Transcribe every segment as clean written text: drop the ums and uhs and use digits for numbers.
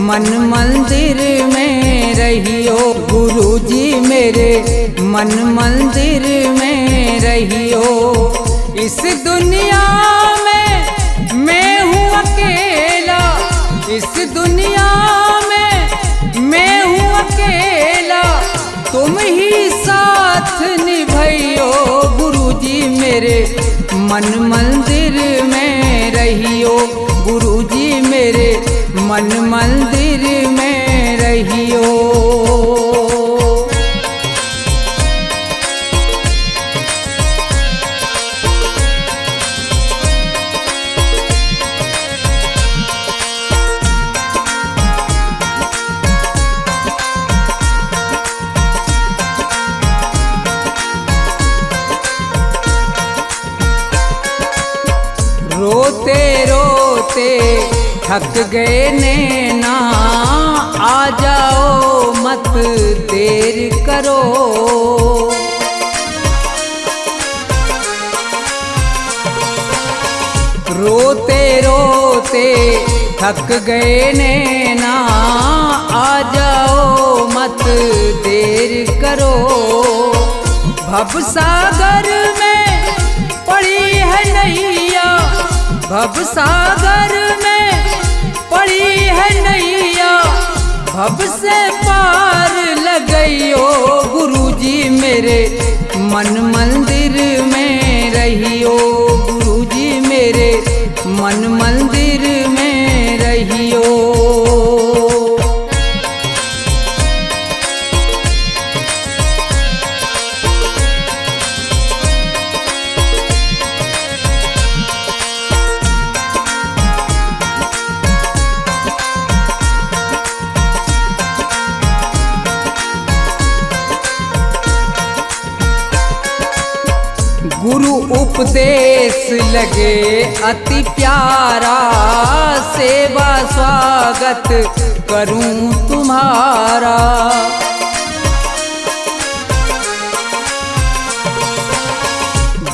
मन मंदिर में रहियो। गुरुजी मेरे मन मंदिर में रहियो। इस दुनिया में मैं हूँ अकेला, इस दुनिया में मैं हूँ अकेला, तुम ही साथ निभाइयो। गुरुजी मेरे मन मंदिर में रहियो। गुरुजी मेरे मन मंदिर में रहियो। रोते रोते थक गए नैना, आ जाओ मत देर करो। रोते रोते थक गए नैना, आ जाओ मत देर करो। भवसागर में पड़ी है नैया, भवसागर में पड़ी है नैया, भव से पार लगइयो। गुरुजी मेरे मन मंदिर में रहियो। गुरुजी मेरे मन मंदिर में रहियो। गुरु उपदेश लगे अति प्यारा, सेवा स्वागत करूं तुम्हारा।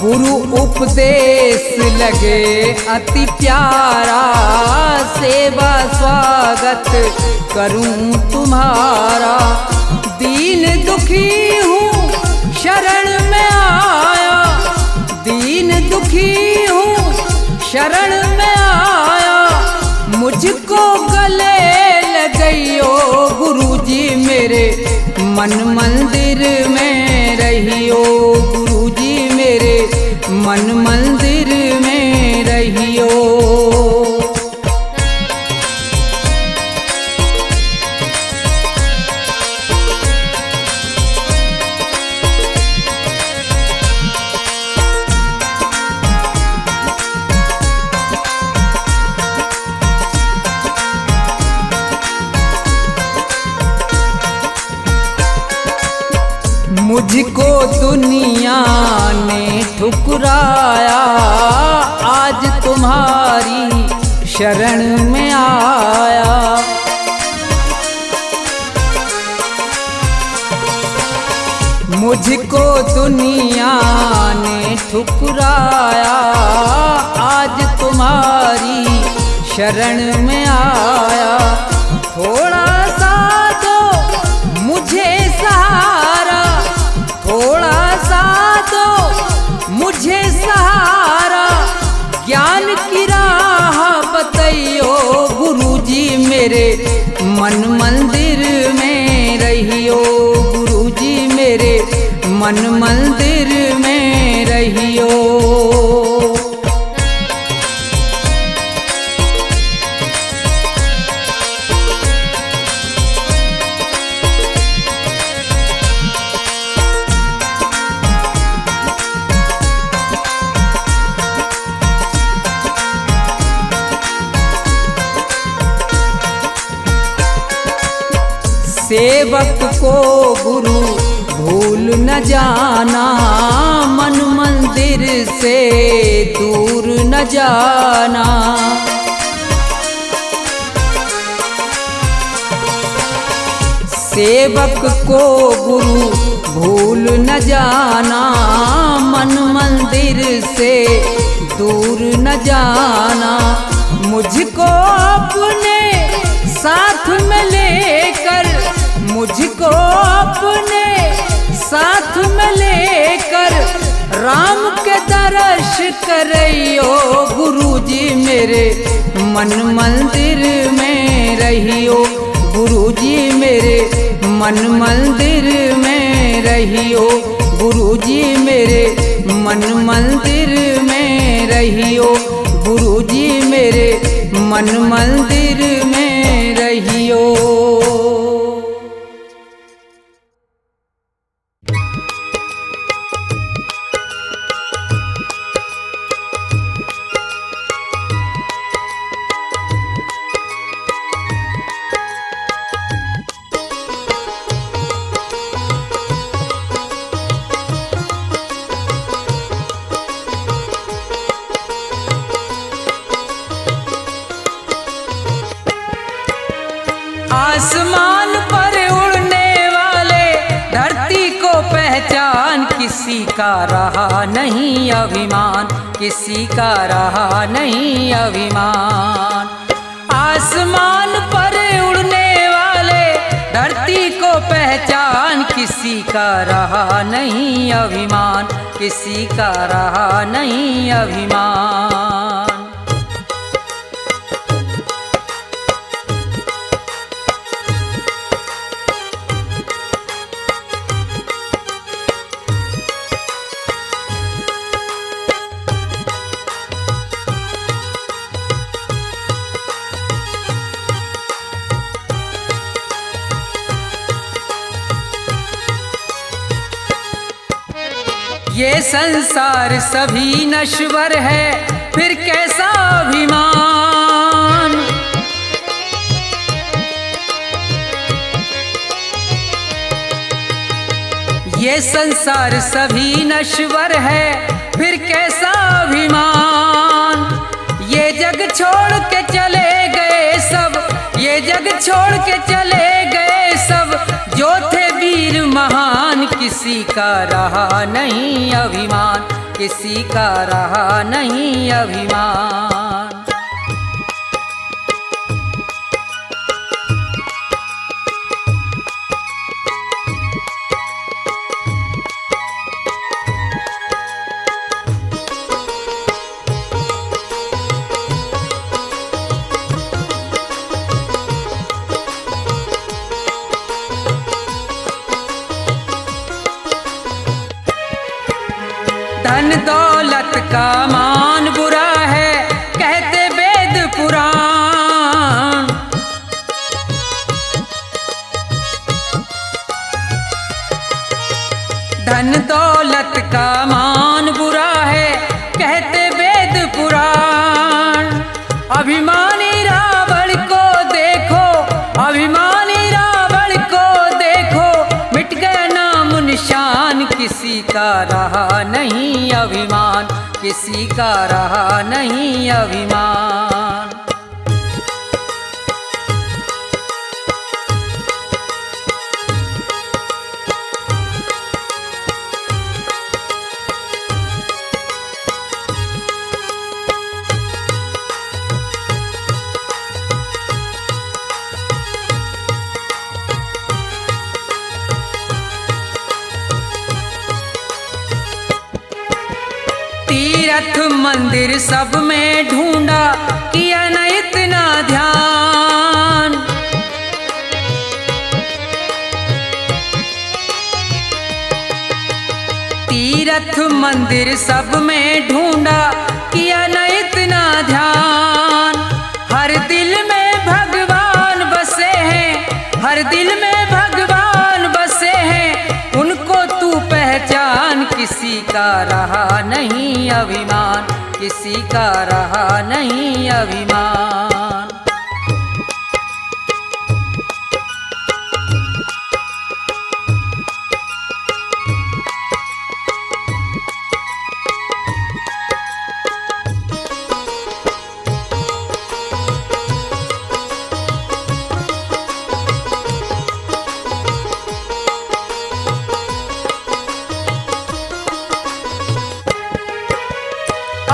गुरु उपदेश लगे अति प्यारा, सेवा स्वागत करूं तुम्हारा। दीन दुखी हूँ शरण में आया, दीन दुखी हूँ शरण में आया, मुझको गले लगइयो। गुरुजी मेरे मन मंदिर में रहियो। गुरुजी मेरे मन मंदिर में रहियो। मुझको दुनिया ने ठुकराया, आज तुम्हारी शरण में आया। मुझको दुनिया ने ठुकराया, आज तुम्हारी शरण में आया। थोड़ा सा दो मुझे सहारा, थोड़ा सा दो मुझे सहारा, ज्ञान की राह बताइयो। गुरुजी मेरे मन मंदिर में रहियो। गुरुजी मेरे मन मंदिर में रहियो। सेवक को गुरु भूल न जाना, मन मंदिर से दूर न जाना। सेवक को गुरु भूल न जाना, मन मंदिर से दूर न जाना। मुझको अपने साथ में लेकर मुझको अपने साथ में लेकर राम के दर्श करइयो गुरुजी मेरे मन मंदिर में रहियो गुरुजी मेरे मन मंदिर में रहियो गुरुजी मेरे मन मंदिर में रहियो गुरुजी मेरे मन मंदिर में रहियो। आसमान पर उड़ने वाले धरती को पहचान किसी का रहा नहीं अभिमान किसी का रहा नहीं अभिमान। आसमान पर उड़ने वाले धरती को पहचान किसी का रहा नहीं अभिमान किसी का रहा नहीं अभिमान। ये संसार सभी नश्वर है फिर कैसा अभिमान। ये संसार सभी नश्वर है फिर कैसा अभिमान। ये जग छोड़ के चले गए सब ये जग छोड़ के चले गए सब जो थे वीर महान किसी का रहा नहीं अभिमान किसी का रहा नहीं अभिमान। धन दौलत का मान बुरा है कहते वेद पुराण। धन दौलत का मान बुरा है कहते वेद पुराण। अभिमानी रावण को देखो अभिमानी रावण को देखो मिट गया नाम निशान किसी का रहा नहीं अभिमान किसी का रहा नहीं अभिमान। तीर्थ मंदिर सब में ढूंढा किया न इतना ध्यान। तीर्थ मंदिर सब में ढूंढा किया न इतना ध्यान। हर दिल में भगवान बसे हैं हर दिल में भगवान बसे हैं उनको तू पहचान किसी का रहा नहीं अभिमान किसी का रहा नहीं अभिमान।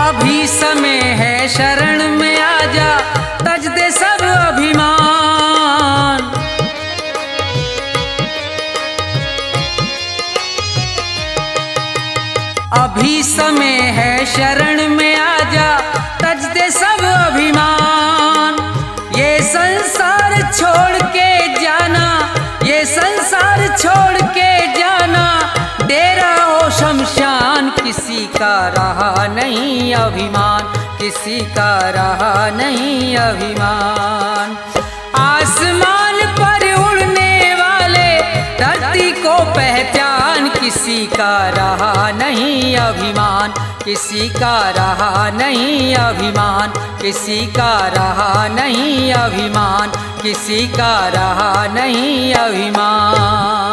अभी समय है शरण में आजा तज दे सब अभिमान। अभी समय है शरण में आजा, तज दे सब अभिमान। ये संसार छोड़ के जाना, ये संसार छोड़ के जाना, डेरा हो शमशान, किसी का रहा नहीं अभिमान, किसी का रहा नहीं अभिमान। आसमान पर उड़ने वाले धरती को पहचान, किसी का रहा नहीं अभिमान, किसी का रहा नहीं अभिमान, किसी का रहा नहीं अभिमान, किसी का रहा नहीं अभिमान।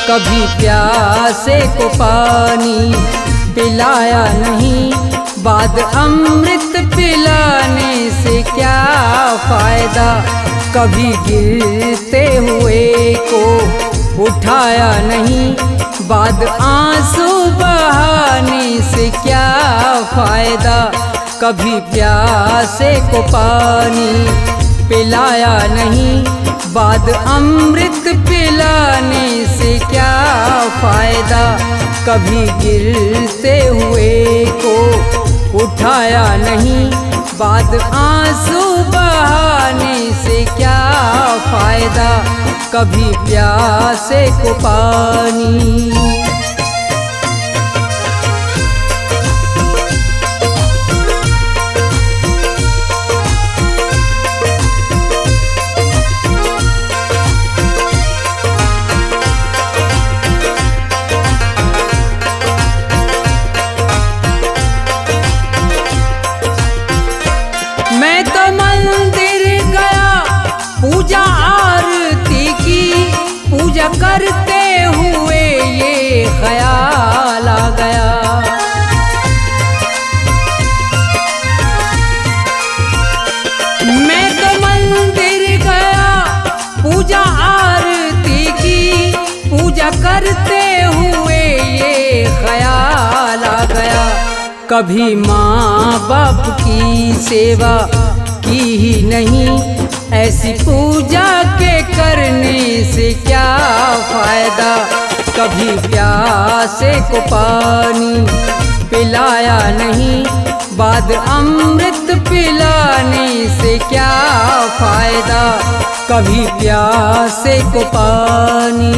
कभी प्यासे को पानी पिलाया नहीं, बाद अमृत पिलाने से क्या फायदा। कभी गिरते हुए को उठाया नहीं, बाद आंसू बहाने से क्या फायदा। कभी प्यासे को पानी पिलाया नहीं, बाद अमृत पिलाने से क्या फायदा। कभी गिरते हुए को उठाया नहीं, बाद आंसू बहाने से क्या फायदा। कभी प्यासे को पानी। मैं तो मंदिर गया, पूजा आरती की, पूजा करते हुए ये ख्याल आ गया। मैं तो मंदिर गया, पूजा आरती की, पूजा करते हुए ये ख्याल आ गया। कभी माँ बाप की सेवा की ही नहीं, ऐसी पूजा के करने से क्या फायदा। कभी प्यासे को पानी पिलाया नहीं, बाद अमृत पिलाने से क्या फायदा। कभी प्यासे को पानी।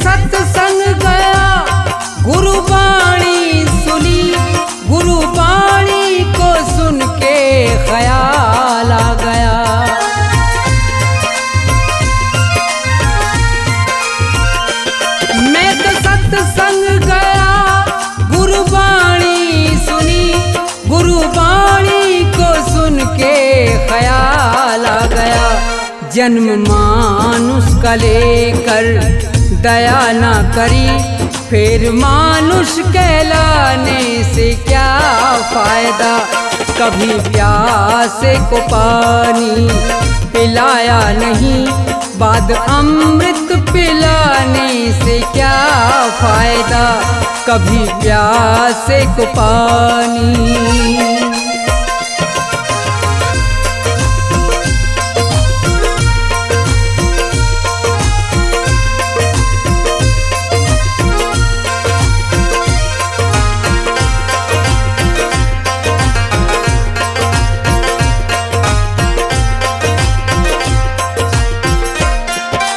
सत्संग गया, गुरुवाणी सुनी, गुरुवाणी को सुन के ख्याल आ गया। मैं तो सत्संग गया, गुरुवाणी सुनी, गुरुवाणी को सुन के ख्याल आ गया। जन्म मानुष का लेकर दया ना करी, फिर मानुष कहलाने से क्या फायदा। कभी प्यासे को पानी पिलाया नहीं, बाद अमृत पिलाने से क्या फायदा। कभी प्यासे को पानी।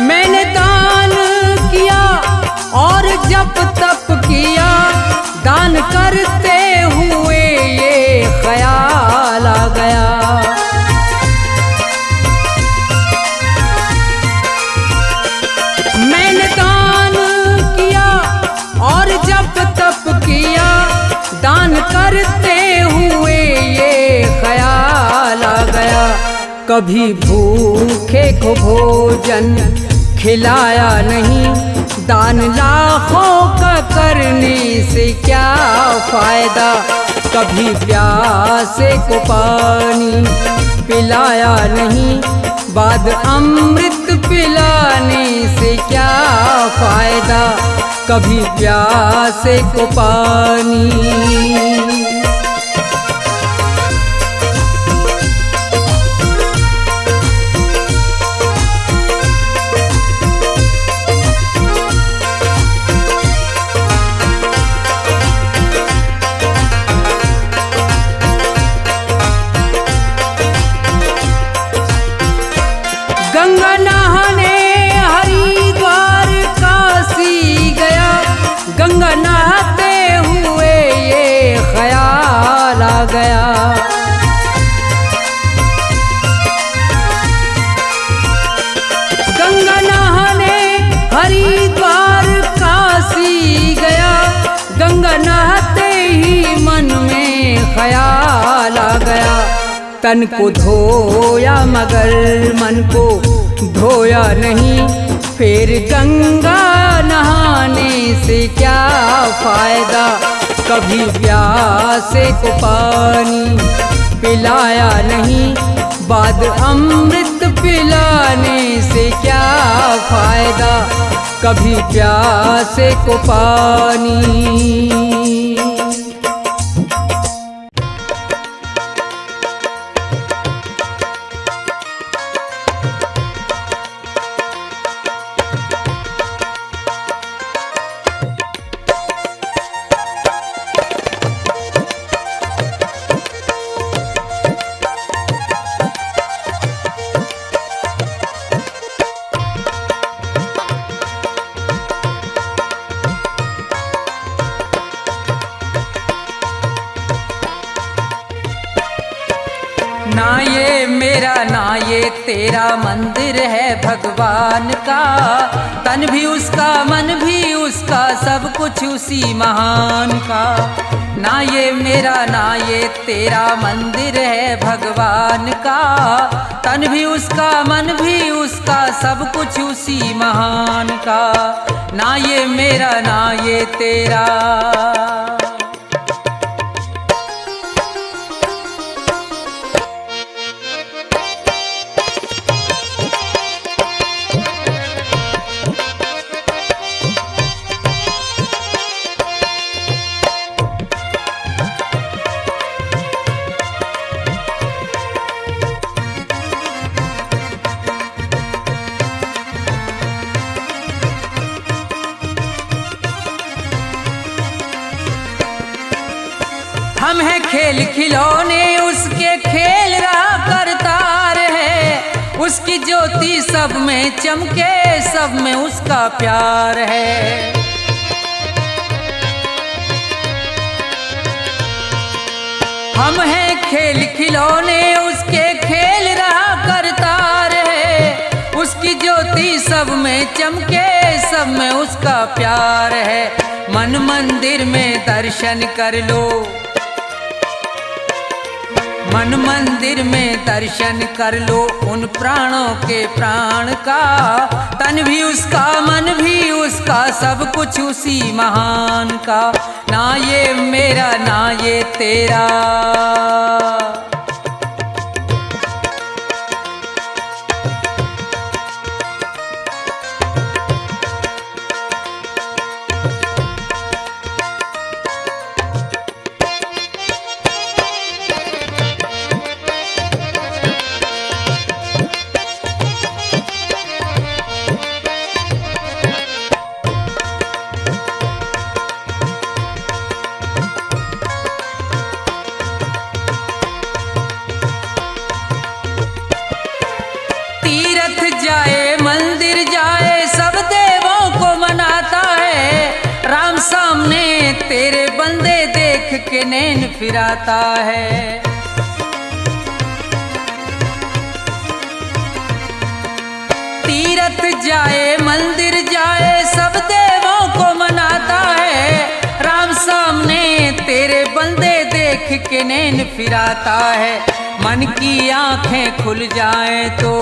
मैंने दान किया और जप तप किया, दान करते हुए कभी भूखे को भोजन खिलाया नहीं, दान लाखों का करने से क्या फायदा। कभी प्यासे को पानी पिलाया नहीं, बाद अमृत पिलाने से क्या फायदा। कभी प्यासे को पानी। गंगा नहाने हरिद्वार काशी गया, गंगा नहाते हुए ये ख्याल आ गया। गंगा नहाने हरिद्वार काशी गया, गंगा नहाते ही मन में ख्याल आ गया। तन को धोया मगर मन को धोया नहीं, फिर गंगा नहाने से क्या फायदा। कभी प्यासे को पानी पिलाया नहीं, बाद अमृत पिलाने से क्या फायदा। कभी प्यासे को पानी। ना ये मेरा ना ये तेरा मंदिर है भगवान का, तन भी उसका मन भी उसका सब कुछ उसी महान का। ना ये मेरा ना ये तेरा मंदिर है भगवान का, तन भी उसका मन भी उसका सब कुछ उसी महान का। ना ये मेरा ना ये तेरा। हम हैं खेल खिलौने उसके खेल रहा करतार है, उसकी ज्योति सब में चमके सब में उसका प्यार है। हम हैं खेल खिलौने उसके खेल रहा करतार है, उसकी ज्योति सब में चमके सब में उसका प्यार है। मन मंदिर में दर्शन कर लो, मन मंदिर में दर्शन कर लो उन प्राणों के प्राण का। तन भी उसका मन भी उसका सब कुछ उसी महान का। ना ये मेरा ना ये तेरा। जाए मंदिर जाए सब देवों को मनाता है, राम सामने तेरे बंदे देख के नैन फिराता है। तीरथ जाए मंदिर जाए सब देवों को मनाता है, राम सामने तेरे बंदे देख के नैन फिराता है। मन की आंखें खुल जाएं तो,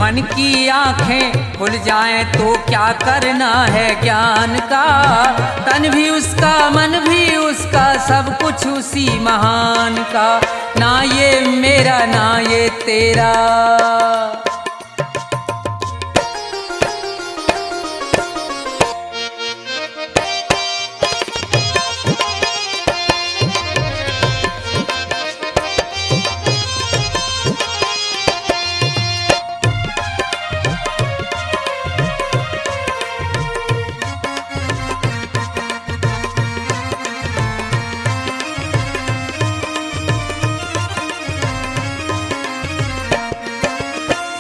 मन की आंखें खुल जाएं तो क्या करना है ज्ञान का। तन भी उसका मन भी उसका सब कुछ उसी महान का। ना ये मेरा ना ये तेरा,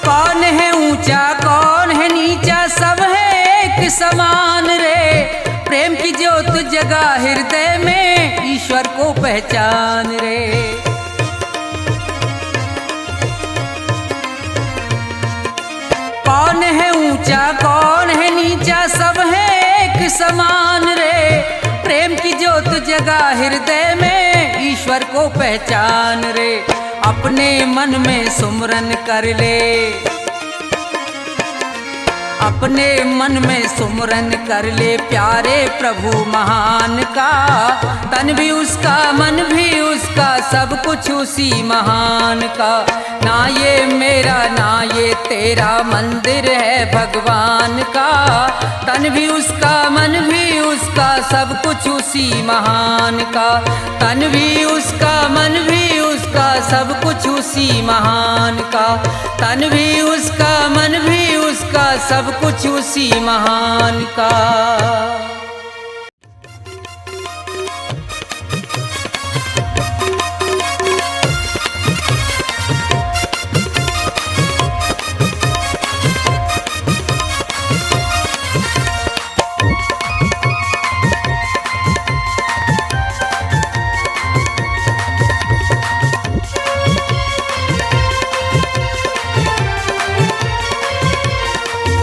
कौन है ऊंचा कौन है नीचा सब है एक समान रे। प्रेम की ज्योत जगा हृदय में ईश्वर को पहचान रे। कौन है ऊंचा कौन है नीचा सब है एक समान रे। प्रेम की ज्योत जगा हृदय में ईश्वर को पहचान रे। अपने मन में सुमरन कर ले, अपने मन में सुमरन कर ले प्यारे प्रभु महान का। तन भी उसका मन भी उसका सब कुछ उसी महान का। ना ये मेरा ना ये तेरा मंदिर है भगवान का। तन भी उसका मन भी उसका सब कुछ उसी महान का। तन भी उसका मन भी उसका सब कुछ उसी महान का। तन भी उसका मन भी उसका सब कुछ उसी महान का।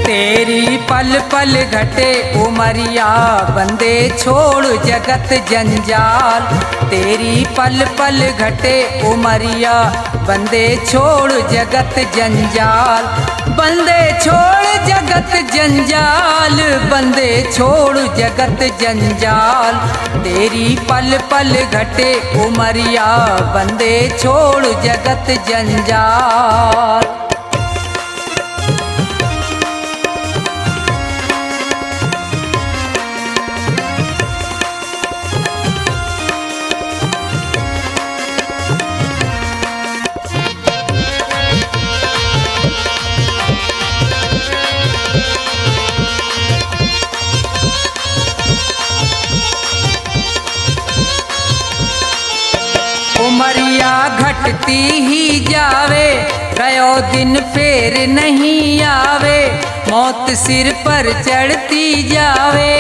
तेरी पल पल घटे उमरिया बंदे छोड़ जगत जंजाल। तेरी पल पल घटे उमरिया बंदे छोड़ जगत जंजाल। बंदे छोड़ जगत जंजाल बंदे छोड़ जगत जंजाल। तेरी पल पल घटे उमरिया बंदे छोड़ जगत जंजाल। उमरिया घटती ही जावे गयो दिन फेर नहीं आवे। मौत सिर पर चढ़ती जावे।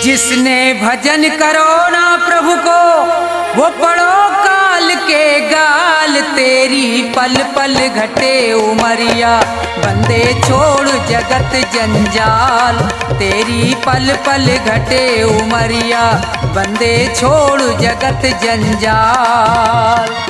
जिसने भजन करो ना प्रभु को वो पढ़ो काल के गाल। तेरी पल पल घटे उमरिया बंदे छोड़ जगत जंजाल। तेरी पल पल घटे उमरिया बंदे छोड़ जगत जंजाल।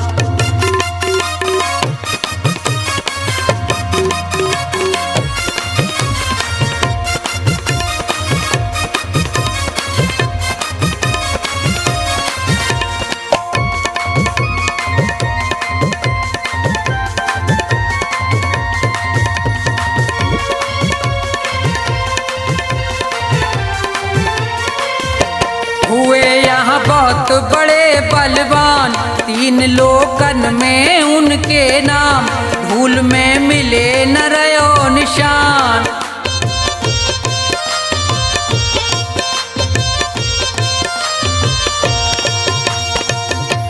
हुए यहाँ बहुत बड़े बलवान, तीन लोकन में उनके नाम, धूल में मिले न रयो निशान।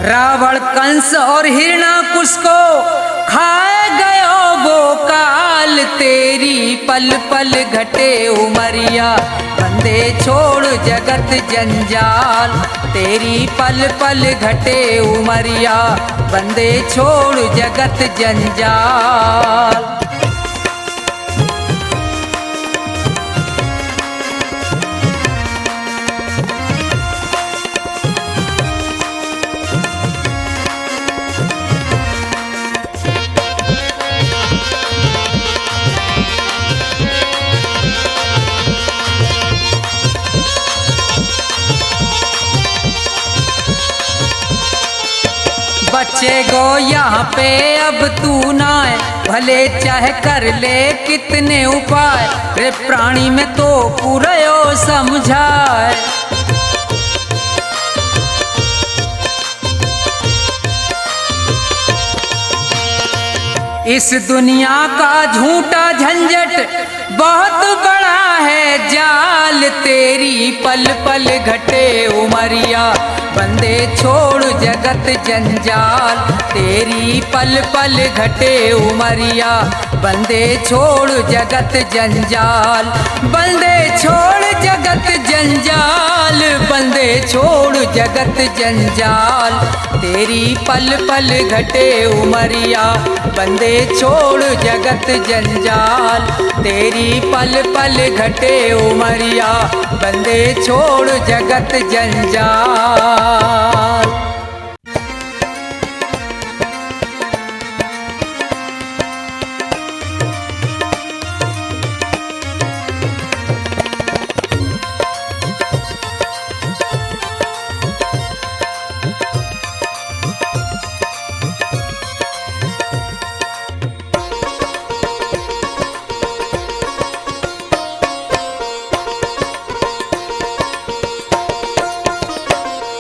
रावण कंस और हिरणाकुश को खाए गयो वो काल। तेरी पल पल घटे उमरिया बंदे छोड़ जगत जंजाल। तेरी पल पल घटे उमरिया बंदे छोड़ जगत जंजाल। बच्चे गो यहाँ पे अब तू ना है, भले चाहे कर ले कितने उपाय, रे प्राणी में तो पूरा समझाए। इस दुनिया का झूठा झंझट बहुत बड़ा है जाल, तेरी पल पल घटे उमरिया, बंदे छोड़ जगत जंजाल। तेरी पल पल घटे उमरिया, बंदे छोड़ जगत जंजाल। बंदे छोड़ जगत जंजाल, बंदे छोड़ जगत जंजाल। तेरी पल पल घटे उमरिया, बंदे छोड़ जगत जंजाल। तेरी पल पल घटे उमरिया, बंदे छोड़ जगत जंजाल।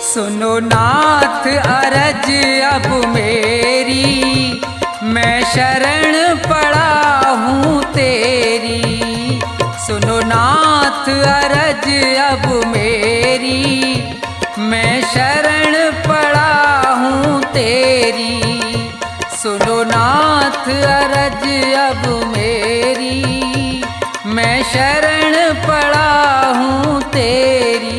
सुनो नाथ अरज अब मेरी, मैं शरण पड़ा हूँ तेरी। सुनो नाथ अरज अब मेरी, मैं शरण पड़ा हूँ तेरी। सुनो नाथ अरज अब मेरी, मैं शरण पड़ा हूँ तेरी।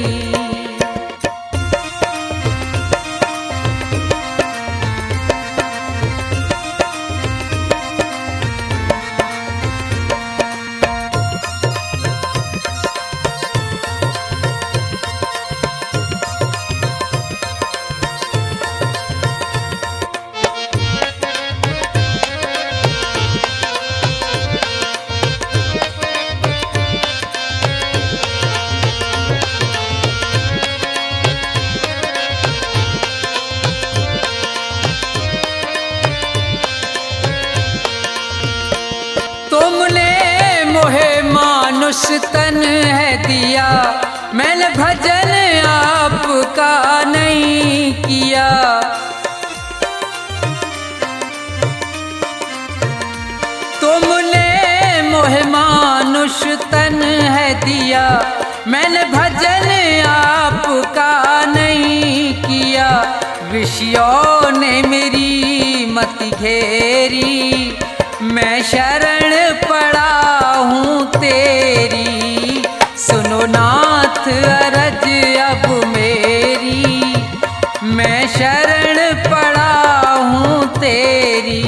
तन है दिया, मैंने भजन आपका नहीं किया। तुमने मोहे मानुष तन है दिया, मैंने भजन आपका नहीं किया। ऋषियों ने मेरी मत घेरी, मैं शरण पड़ा हूँ तेरी। सुनो नाथ अरज अब मेरी, मैं शरण पड़ा हूँ तेरी।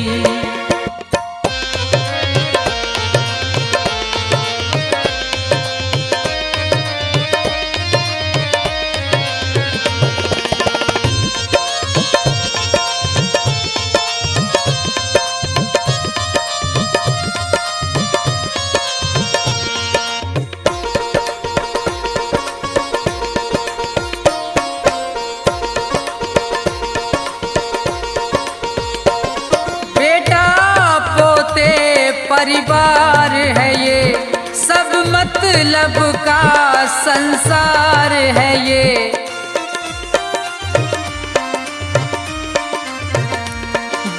परिवार है ये, सब मतलब का संसार है ये।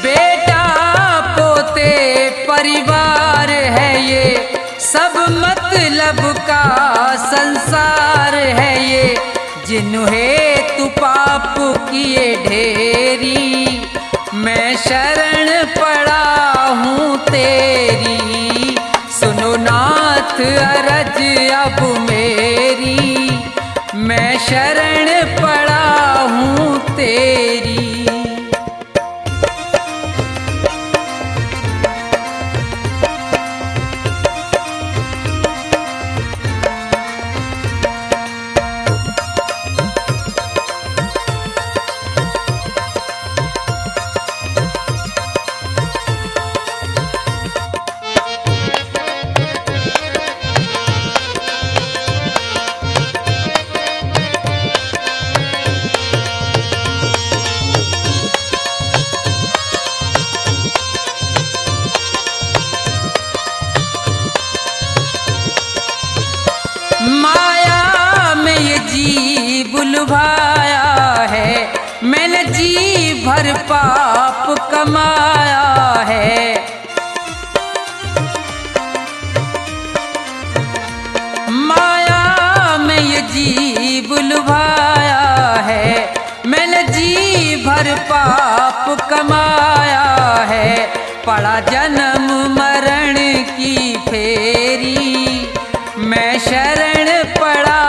बेटा पोते परिवार है ये, सब मतलब का संसार है ये। जिन्हें तू पाप किए ढेरी, मैं शरण पड़ा हूँ तेरी। सुनो नाथ अरज अब मेरी, मैं शरण पड़ा हूँ तेरी। लुभाया है, मैंने जी भर पाप कमाया है। माया में ये जीव लुभाया है, मैंने जी भर पाप कमाया है। पड़ा जन्म मरण की फेरी, मैं शरण पड़ा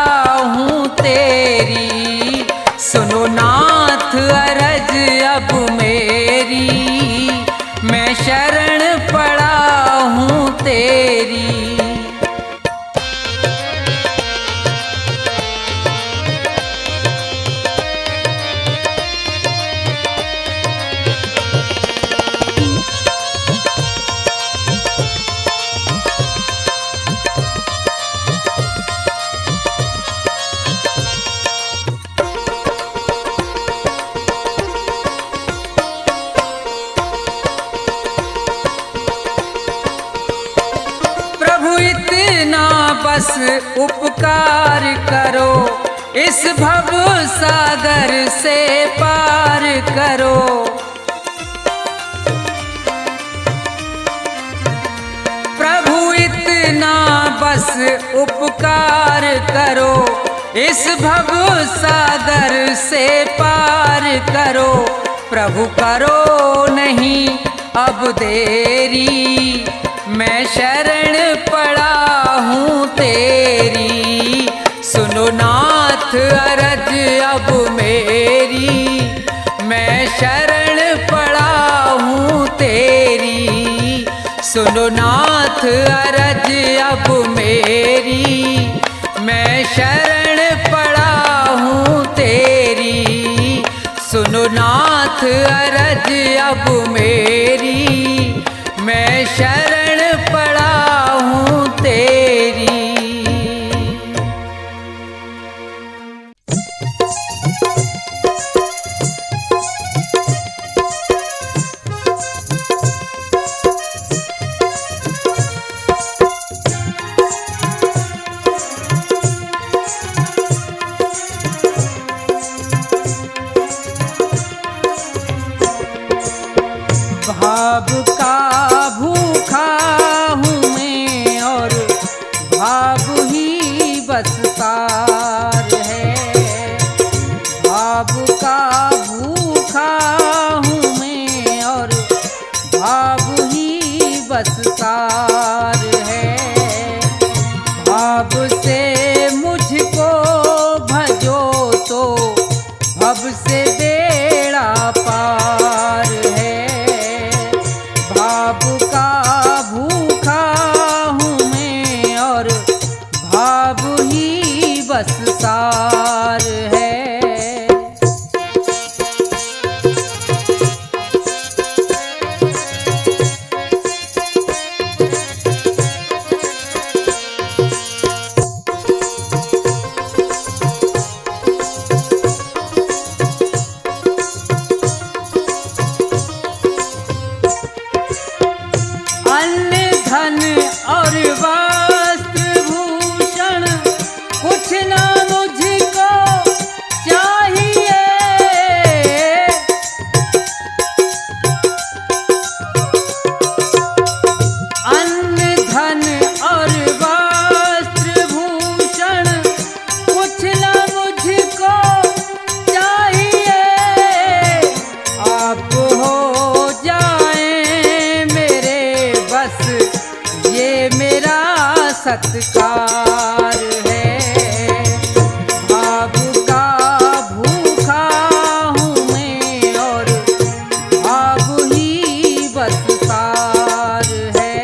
हूँ तेरी। सुनो नाथ अरज अब मेरी, मैं शरण पड़ा हूँ तेरी। बस उपकार करो, इस भव सागर से पार करो। प्रभु इतना बस उपकार करो, इस भव सागर से पार करो। प्रभु करो नहीं अब देरी, मैं शरण पड़ा हूँ तेरी। सुनो नाथ अरज अब मेरी, मैं शरण पड़ा हूँ तेरी। सुनो नाथ अरज अब मेरी, मैं शरण पड़ा हूँ तेरी। सुनो नाथ अरज अब मेरी, मैं शरण पड़ा हूँ तेरी। भाव का भूखा हूँ मैं और भाव ही बस सार है। भाव का भूखा हूँ मैं और भाव ही बस सार है। भाव से मुझको भजो तो भव से बेड़ा पार है। भाव का भूखा हूँ मैं और भाव ही बस सार है। धन और वस्त्र भूषण कुछ ना मुझको चाहिए। अन्न धन और वस्त्र भूषण कुछ ना मुझको चाहिए। आप हो जाए मेरे बस ये मेरा सत्कार है। भाव का भूखा हूँ मैं और भाव ही बस सार है।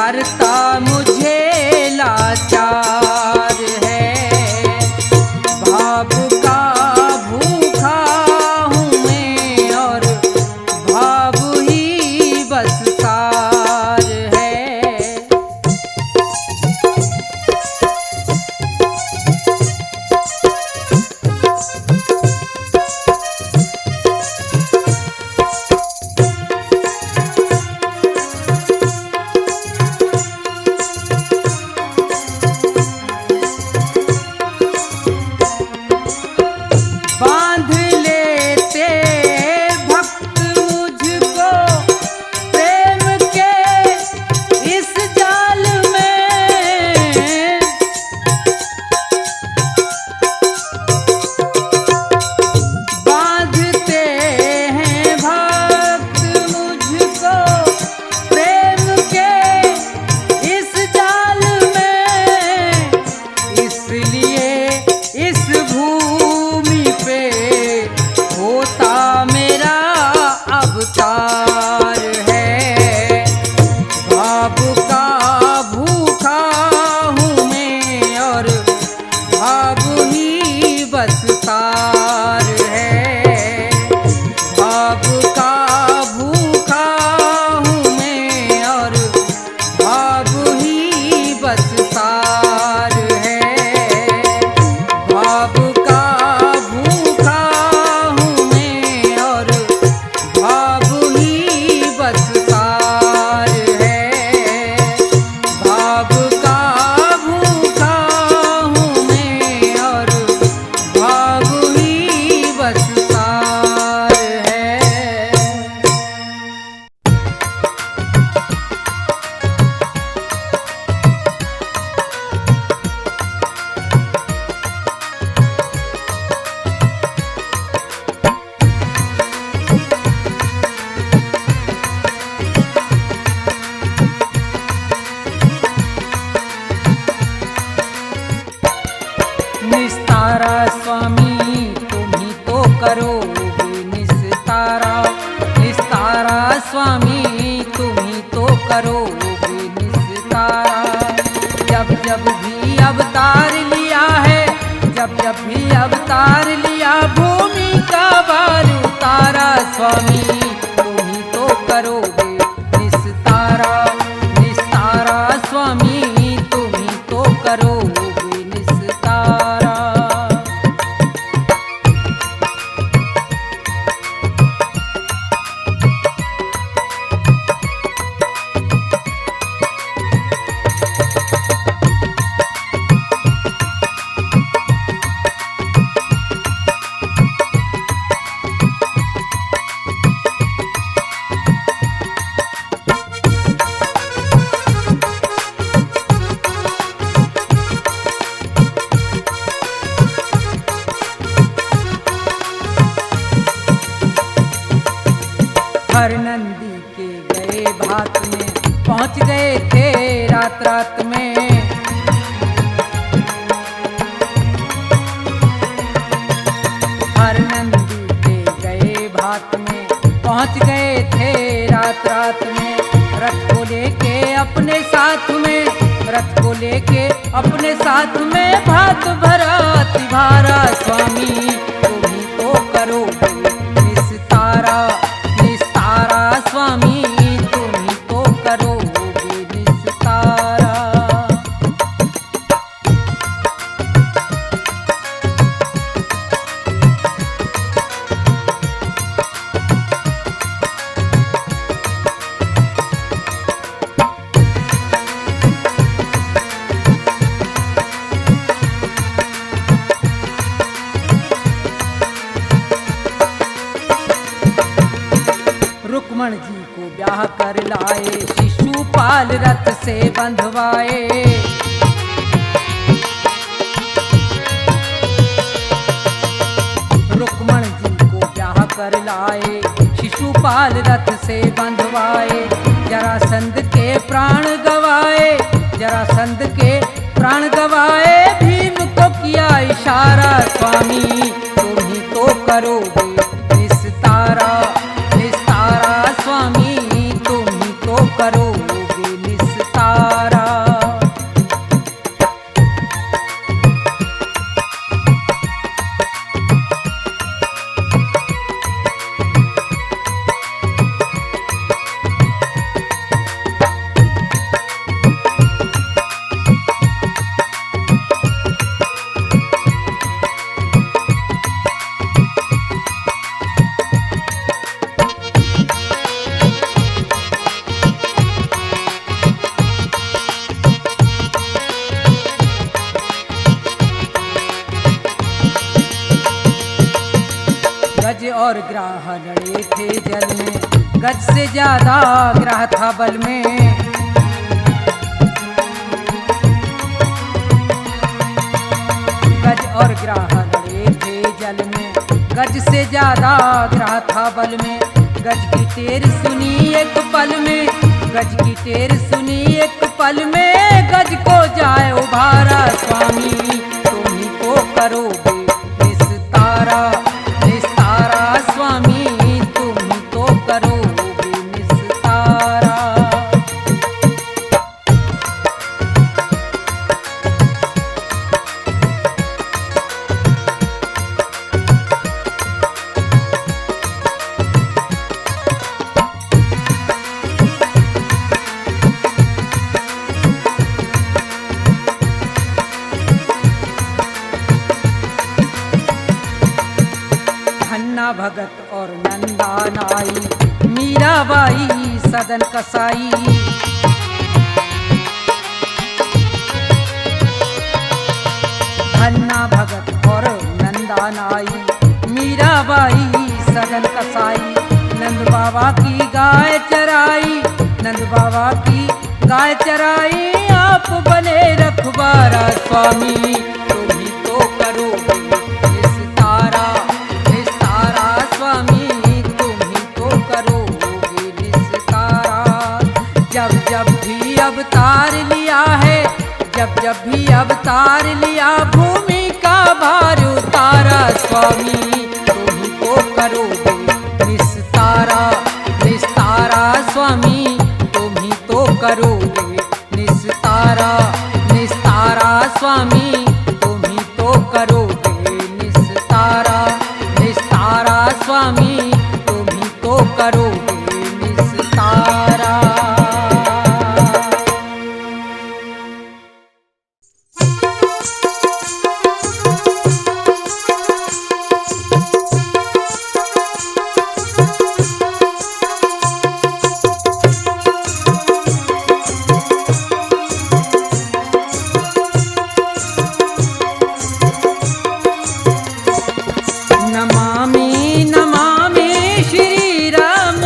करता मुझे लाचार है। भाव का भूखा हूँ मैं और भाव ही बस सार है। बांध लेते भक्त मुझको प्रेम के इस जाल में, बांधते हैं भक्त मुझको प्रेम के इस जाल में, इसलिए इस भूमि पे होता मेरा अवतार है। भाव का भूखा हूँ मैं और भाव ही बस सार है। भाव का भूखा हूँ मैं और भाव ही बस सार है। भाव का भूखा हूँ मैं और भाव ही बस सार है। भाव का भूखा हूँ मैं और भाव ही बस सार है। निस्तारा स्वामी तुम ही तो करोगे निस्तारा, निस्तारा स्वामी तुम ही तो करोगे निस्तारा। जब जब भी अवतार लिया है, जब जब भी अवतार लिया भूमि का भार उतारा, स्वामी तुम ही तो करोगे निस्तारा, निस्तारा स्वामी तुम ही तो करोगे निस्तारा। हर नंदी के गए भात में पहुंच गए थे रात रात में। हर नंदी के गए भात में पहुंच गए थे रात रात में। रथ को लेके अपने साथ में, रथ को लेके अपने साथ में भात भरा तिभारा, स्वामी तुम ही तो करोगे निस्तारा, निस्तारा स्वामी तुम ही तो करोगे निस्तारा। रुक्मण जी को ब्याह कर लाए, शिशुपाल रथ से बंधवाए। रुक्मण जी को ब्याह कर लाए, शिशुपाल रथ से बंधवाए। जरासंध के प्राण गवाए, जरासंध के प्राण गवाए। भीम को किया इशारा, स्वामी तुम ही तो करोगे निस्तारा, निस्तारा स्वामी तुम ही तो करोगे निस्तारा। और ग्राह लड़े थे जल में, गज से ज्यादा ग्राह था बल में। गज और ग्राह लड़े थे जल में, गज से ज्यादा ग्राह था बल में। गज की टेर सुनी एक पल में, गज की टेर सुनी एक पल में। गज को जाए उभारा स्वामी, तुम ही तो करोगे निस्तारा, निस्तारा स्वामी, तुम ही तो करोगे निस्तारा। धन्ना भगत और नंदा नाई, मीराबाई सदन कसाई। धन्ना भगत और नंदा नाई, मीराबाई सदन कसाई। नंद बाबा की गाय चराई, नंद बाबा की गाय चराई। आप बने रखवारा स्वामी, तुम ही तो करोगे निस्तारा, निस्तारा स्वामी, तुम ही तो करोगे निस्तारा। जब जब भी अवतार लिया है, जब जब भी अवतार लिया, भूमि का भार उतारा स्वामी, तुम ही तो करोगे निस्तारा, निस्तारा स्वामी, तुम ही तो करोगे निस्तारा, निस्तारा स्वामी, तुम ही तो करोगे निस्तारा, निस्तारा स्वामी, तुम ही तो करोगे निस्तारा। नमामि नमामि श्री राम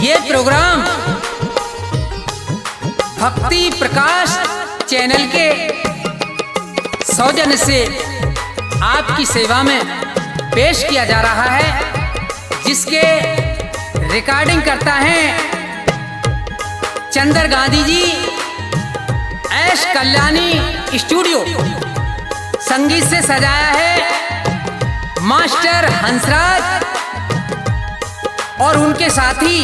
ये प्रोग्राम भक्ति प्रकाश चैनल के सौजन्य से आपकी सेवा में पेश किया जा रहा है, जिसके रिकॉर्डिंग करता है चंद्र गांधी जी, ऐश कल्याणी स्टूडियो। संगीत से सजाया है मास्टर हंसराज और उनके साथी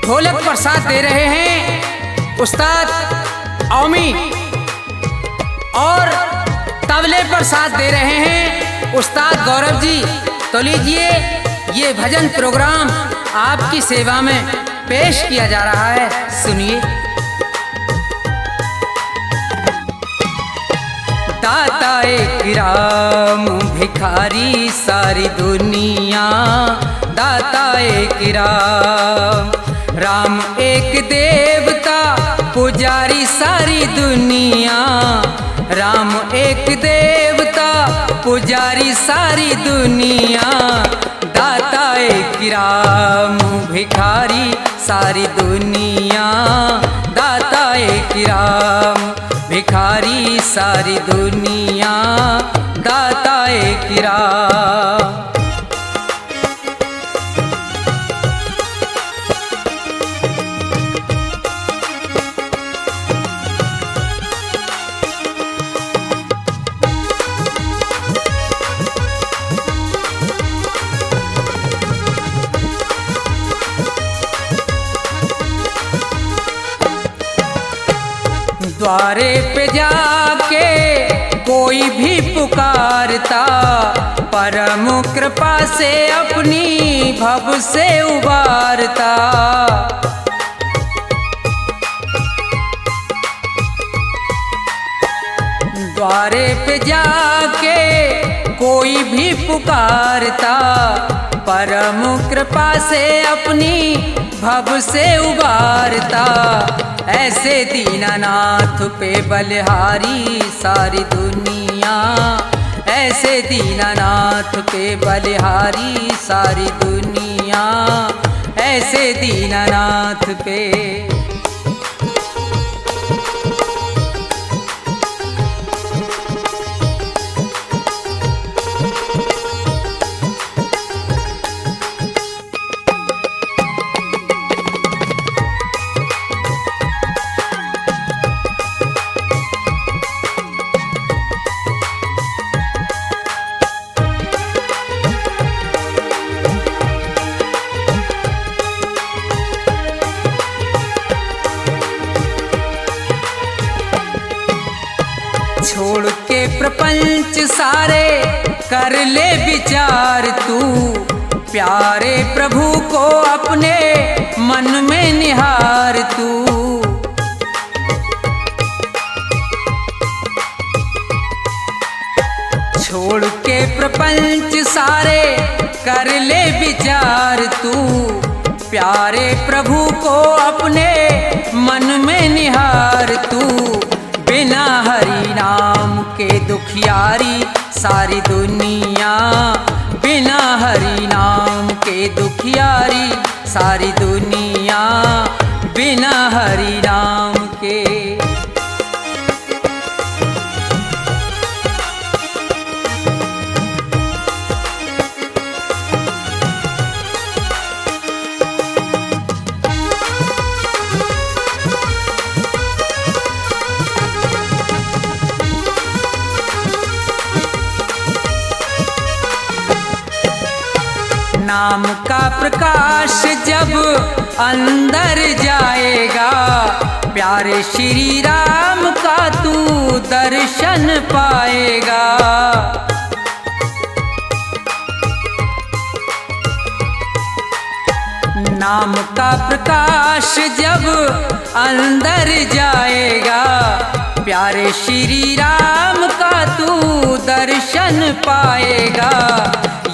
ढोलक पर साथ दे रहे हैं उस्ताद ओमी और तबले पर साथ दे रहे हैं उस्ताद गौरव जी। तो लीजिए, ये भजन प्रोग्राम आपकी सेवा में पेश किया जा रहा है, सुनिए। दाता एक राम भिखारी सारी दुनिया, दाता एक राम, राम एक देवता पुजारी सारी दुनिया, राम एक देवता पुजारी सारी दुनिया, दाता एक राम भिखारी सारी दुनिया, दाता एक राम भिखारी सारी दुनिया, दाता एक राम। द्वारे पे जाके कोई भी पुकारता, परम कृपा से अपनी भव से उबारता। द्वारे पे जाके कोई भी पुकारता, परम कृपा से अपनी भव से उबारता। ऐसे दीनानाथ पे बलिहारी सारी दुनिया, ऐसे दीनानाथ पे बलिहारी सारी दुनिया, ऐसे दीनानाथ पे। छोड़ के प्रपंच सारे कर ले विचार तू, प्यारे प्रभु को अपने मन में निहार तू। छोड़ के प्रपंच सारे कर ले विचार तू, प्यारे प्रभु को अपने मन में निहार तू। बिना हरि नाम के दुखियारी सारी दुनिया, बिना हरि नाम के दुखियारी सारी दुनिया, बिना हरि नाम के। नाम का प्रकाश जब अंदर जाएगा, प्यारे श्री राम का तू दर्शन पाएगा। नाम का प्रकाश जब अंदर जाएगा, प्यारे श्री राम का तू दर्शन पाएगा।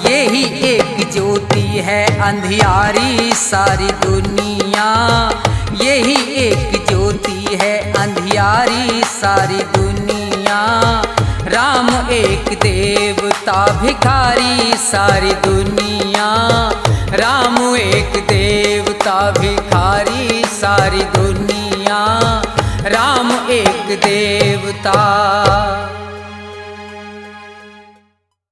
यही एक ज्योति है अंधियारी सारी दुनिया, यही एक ज्योति है अंधियारी सारी दुनिया। राम एक देवता भिखारी सारी दुनिया, राम एक देवता भिखारी सारी दुनिया, राम एक देवता।